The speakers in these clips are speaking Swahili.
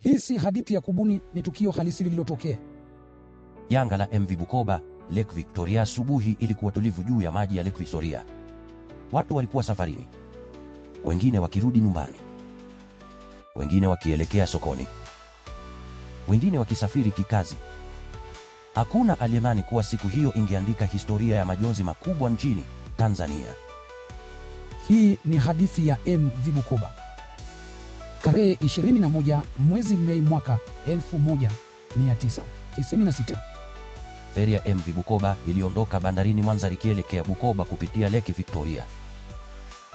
Hii si hadithi ya kubuni, ni tukio halisi lililotokea. Janga la MV Bukoba, Lake Victoria. Asubuhi ilikuwa tulivu juu ya maji ya Lake Victoria. Watu walikuwa safarini, wengine wakirudi nyumbani, wengine wakielekea sokoni, wengine wakisafiri kikazi. Hakuna aliyedhani kuwa siku hiyo ingeandika historia ya majonzi makubwa nchini Tanzania. Hii ni hadithi ya MV Bukoba. Tarehe 21 mwezi Mei mwaka 1996. Feri ya MV Bukoba iliondoka bandarini Mwanza ikielekea Bukoba kupitia Lake Victoria.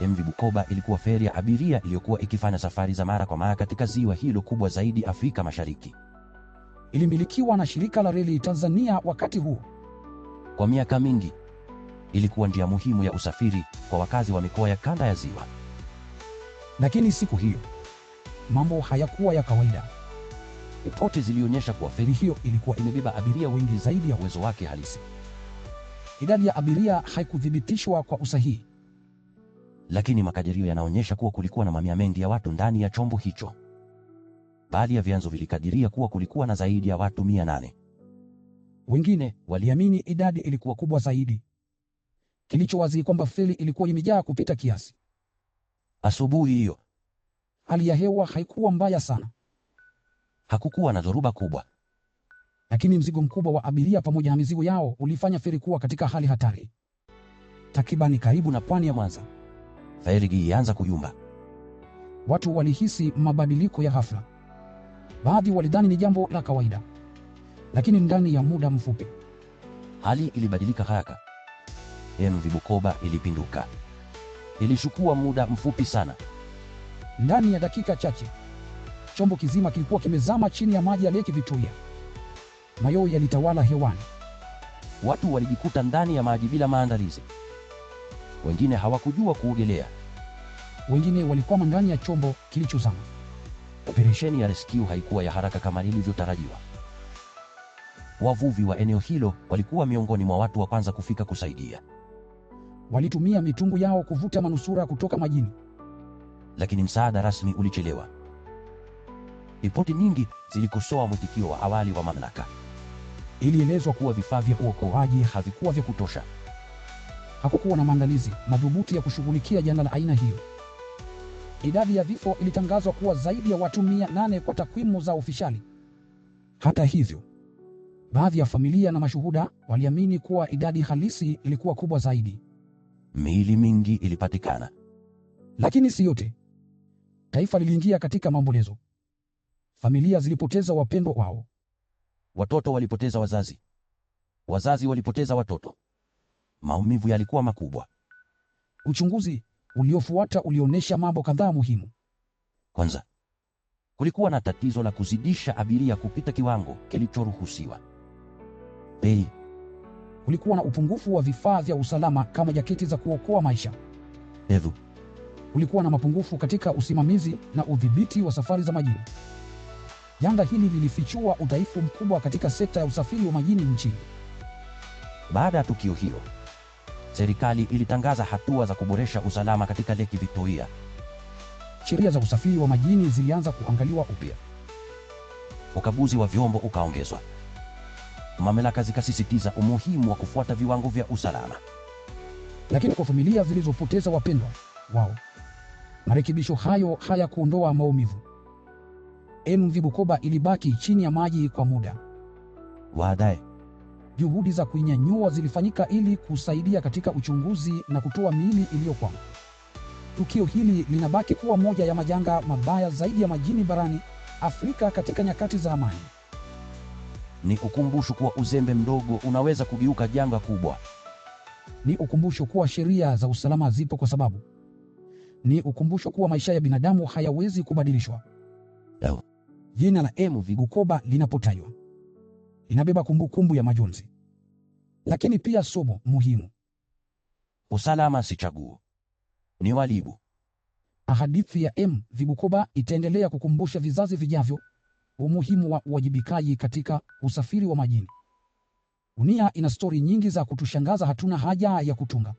MV Bukoba ilikuwa feri ya abiria iliyokuwa ikifanya safari za mara kwa mara katika ziwa hilo kubwa zaidi Afrika Mashariki. Ilimilikiwa na shirika la reli Tanzania wakati huo. Kwa miaka mingi, ilikuwa njia muhimu ya usafiri kwa wakazi wa mikoa ya kanda ya ziwa. Lakini siku hiyo, mambo hayakuwa ya kawaida. Ripoti zilionyesha kuwa feri hiyo ilikuwa imebeba abiria wengi zaidi ya uwezo wake halisi. Idadi ya abiria haikuthibitishwa kwa usahihi, lakini makadirio yanaonyesha kuwa kulikuwa na mamia mengi ya watu ndani ya chombo hicho. Baadhi ya vyanzo vilikadiria kuwa kulikuwa na zaidi ya watu 800. Wengine waliamini idadi ilikuwa kubwa zaidi. Kilichowazi kwamba feri ilikuwa imejaa kupita kiasi. Asubuhi hiyo, hali ya hewa haikuwa mbaya sana. Hakukuwa na dhoruba kubwa, lakini mzigo mkubwa wa abiria pamoja na mizigo yao ulifanya feri kuwa katika hali hatari. Takribani karibu na pwani ya Mwanza, feri ilianza kuyumba. Watu walihisi mabadiliko ya ghafla. Baadhi walidhani ni jambo la kawaida, lakini ndani ya muda mfupi hali ilibadilika haraka. MV Bukoba ilipinduka. Ilichukua muda mfupi sana. Ndani ya dakika chache, chombo kizima kilikuwa kimezama chini ya maji ya Lake Victoria. Mayowe yalitawala hewani. Watu walijikuta ndani ya maji bila maandalizi. Wengine hawakujua kuogelea. Wengine walikwama ndani ya chombo kilichozama. Operesheni ya rescue haikuwa ya haraka kama ilivyotarajiwa. Wavuvi wa eneo hilo walikuwa miongoni mwa watu wa kwanza kufika kusaidia. Walitumia mitungu yao kuvuta manusura kutoka majini, lakini msaada rasmi ulichelewa. Ripoti nyingi zilikosoa mwitikio wa awali wa mamlaka. Ilielezwa kuwa vifaa vya uokoaji havikuwa vya kutosha. Hakukuwa na maandalizi madhubuti ya kushughulikia janga la aina hiyo. Idadi ya vifo ilitangazwa kuwa zaidi ya watu 800 kwa takwimu za ofishali. Hata hivyo, baadhi ya familia na mashuhuda waliamini kuwa idadi halisi ilikuwa kubwa zaidi. Miili mingi ilipatikana, lakini si yote. Taifa liliingia katika maombolezo. Familia zilipoteza wapendwa wao. Watoto walipoteza wazazi. Wazazi walipoteza watoto. Maumivu yalikuwa makubwa. Uchunguzi uliofuata ulionyesha mambo kadhaa muhimu. Kwanza, kulikuwa na tatizo la kuzidisha abiria kupita kiwango kilichoruhusiwa. Pili, kulikuwa na upungufu wa vifaa vya usalama kama jaketi za kuokoa maisha. Tatu, kulikuwa na mapungufu katika usimamizi na udhibiti wa safari za majini. Janga hili lilifichua udhaifu mkubwa katika sekta ya usafiri wa majini nchini. Baada ya tukio hilo, serikali ilitangaza hatua za kuboresha usalama katika Lake Victoria. Sheria za usafiri wa majini zilianza kuangaliwa upya. Ukaguzi wa vyombo ukaongezwa. Mamlaka zikasisitiza umuhimu wa kufuata viwango vya usalama. Lakini kwa familia zilizopoteza wapendwa wao, marekebisho hayo hayakuondoa maumivu. MV Bukoba ilibaki chini ya maji kwa muda. Baadaye, juhudi za kuinyanyua zilifanyika ili kusaidia katika uchunguzi na kutoa miili iliyokwama. Tukio hili linabaki kuwa moja ya majanga mabaya zaidi ya majini barani Afrika katika nyakati za amani. Ni ukumbusho kuwa uzembe mdogo unaweza kugeuka janga kubwa. Ni ukumbusho kuwa sheria za usalama zipo kwa sababu. Ni ukumbusho kuwa maisha ya binadamu hayawezi kubadilishwa. Jina la MV Bukoba linapotajwa, linabeba kumbukumbu ya majonzi, lakini pia somo muhimu. Usalama si chaguo, ni wajibu. Hadithi ya MV Bukoba itaendelea kukumbusha vizazi vijavyo umuhimu wa uwajibikaji katika usafiri wa majini. Dunia ina stori nyingi za kutushangaza, hatuna haja ya kutunga.